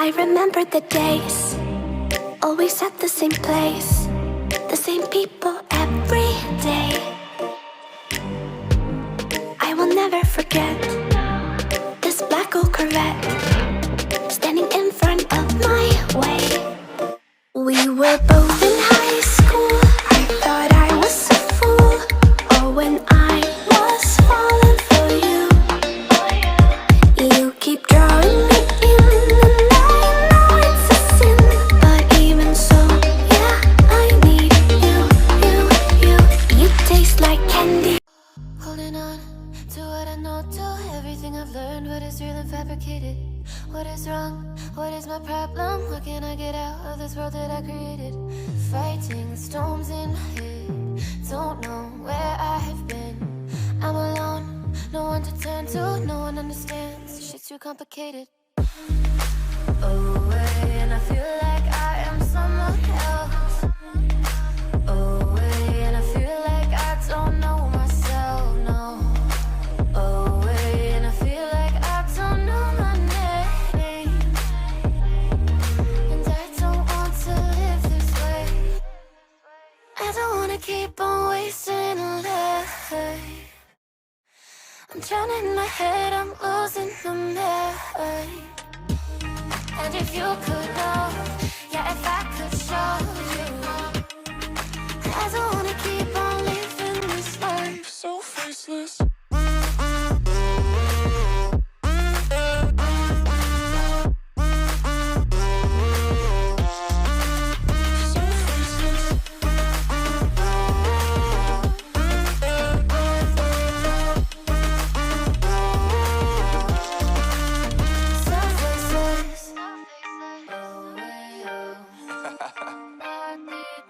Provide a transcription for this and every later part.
I remember the days, always at the same place, the same people every day. I will never forget this black old Corvette standing in front of my way. We were both in high school. I thought I was a fool. Oh, when I was falling for you. You keep drawing me in, and I know it's a sin, but even so, yeah, I need you. You taste like candy. Holding on to what I know, to everything I've learned. What is real and fabricated? What is wrong? What is my problem? How can I get out of this world that I created? Fighting storms in my head, don't know where I have been. I'm alone, no one to turn to, no one understands. Shit's too complicated. Away, and I feel like I am someone else. Away, and I feel like I don't know myself, no. Away, and I feel like I don't know my name. And I don't want to live this way. I don't wanna keep on wasting a life. I'm drowning in my head, I'm losing the mind. And if you could know, yeah, if I could show you, I don't wanna keep on living this life so faceless.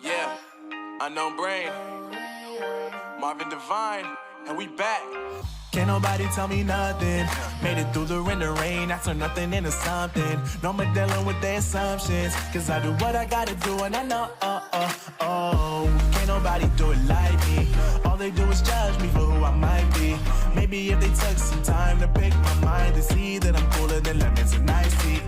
Yeah, unknown brain, Marvin Divine, and we back. Can't nobody tell me nothing. Made it through the rain, I turned nothing into something. No more dealing with their assumptions, cause I do what I gotta do and I know, can't nobody do it like me. All they do is judge me for who I might be. Maybe if they took some time to pick my mind to see that I'm cooler than lemons and iced tea.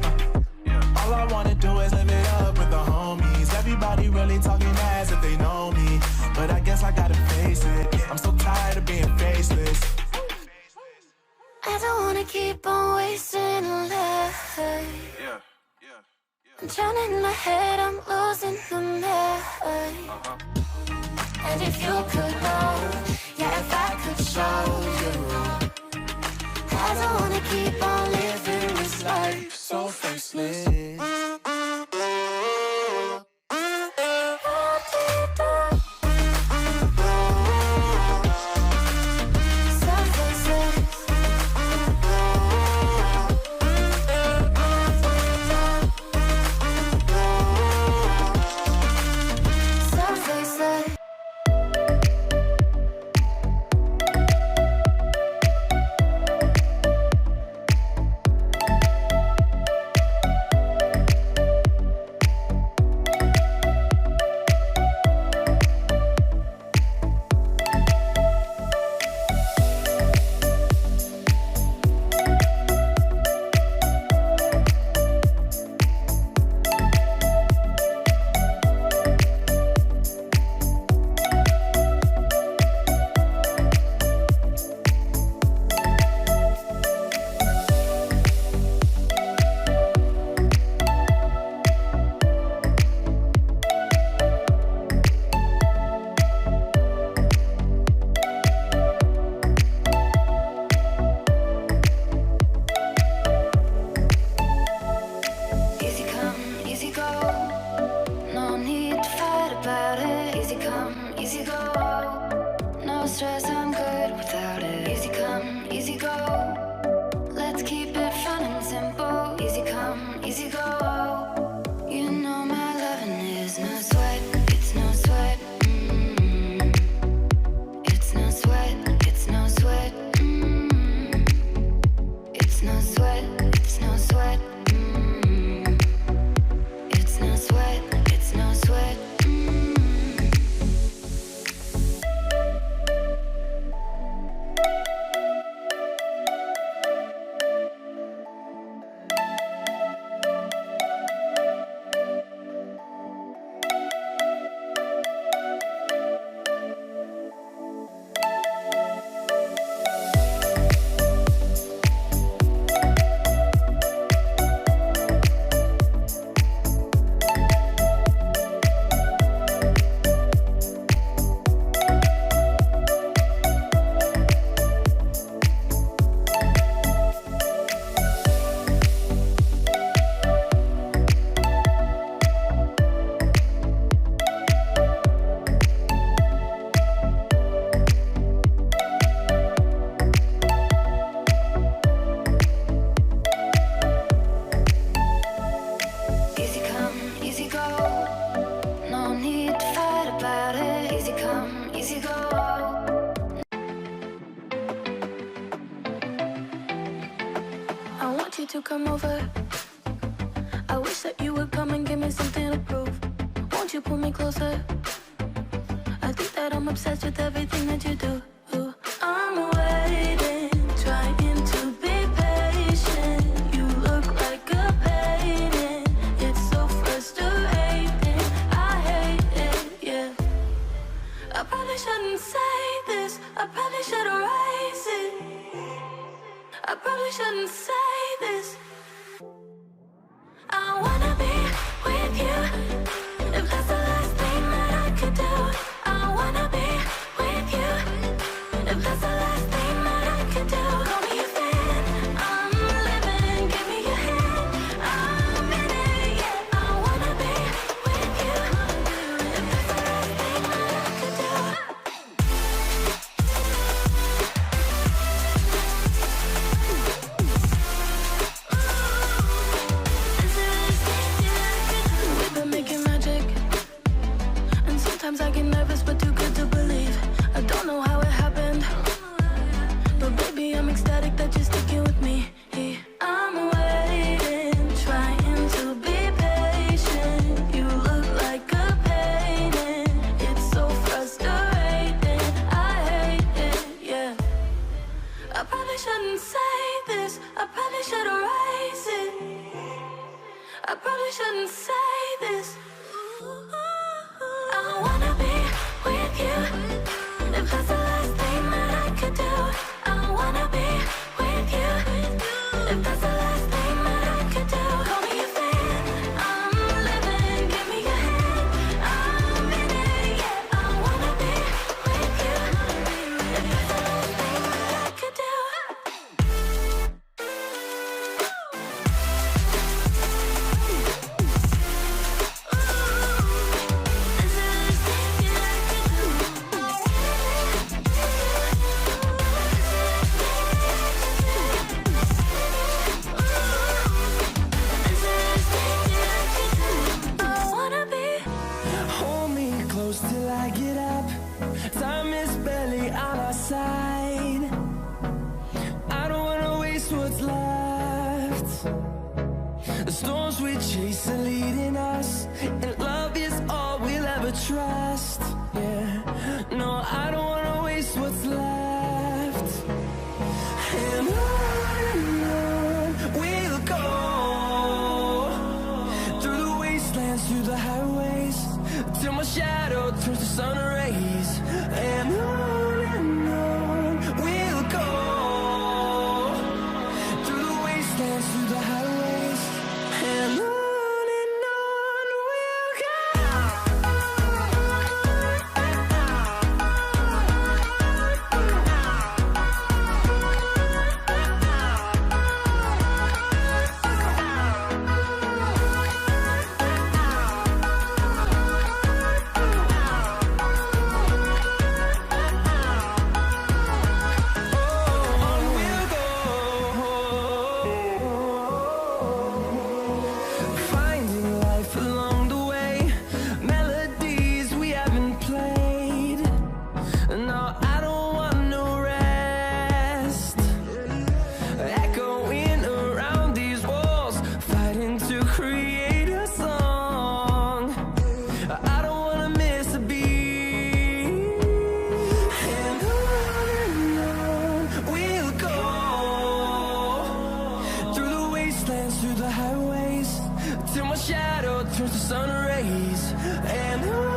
All I wanna do is live it up with the homies. Everybody really talking as if they know me, but I guess I gotta face it. I'm so tired of being faceless. I don't wanna keep on wasting a life. I'm drowning in my head, I'm losing the mind. And if you could know, yeah, if I could show you, I don't wanna keep on living this life so faceless. you come over? I wish that you would come and give me something to prove. Won't you pull me closer? I think that I'm obsessed with everything that you do. I'm waiting, trying to be patient. You look like a painting. It's so frustrating. I hate it, yeah. I probably shouldn't say this. I probably should erase it. I probably shouldn't say this. I wanna be with you. If that's the last thing that I could do, I wanna be with you. If that's the last thing that I could do, call me a fan. I'm living, give me your hand. I'm in it, yeah. I wanna be with you. If that's the last thing that I could do. We've been making magic, and sometimes I get nervous but too good to believe. I don't know how it happened, but baby I'm ecstatic that you're sticking with me. I'm waiting, trying to be patient. You look like a painting. It's so frustrating. I hate it, yeah. I probably shouldn't say this. I probably should erase it. I probably shouldn't say this. I wanna be with you. If that's the last thing that I could do, I wanna be with you. If that's the last thing that I could do, call me a fan. I'm living, give me your hand. I'm in it, yeah. I wanna be with you. If that's the last thing that I could do. Hold me close till I get up. Time is barely on our side. I don't wanna waste what's left. The storms we chase are leading us, and love is all we'll ever trust. Yeah, no, I don't wanna waste what's left. And on we'll go, through the wastelands, through the highways, till my shadow turns to sun rays. And on we'll go, through the wastelands, through the highways, and on we'll go. Finding life along the way, melodies we haven't played. No, I don't want no rest. Echoing around these walls, fighting to create a song. I don't wanna miss a beat. And on we'll go, through the wastelands, through the highways, till my shadow turns to sun rays. And on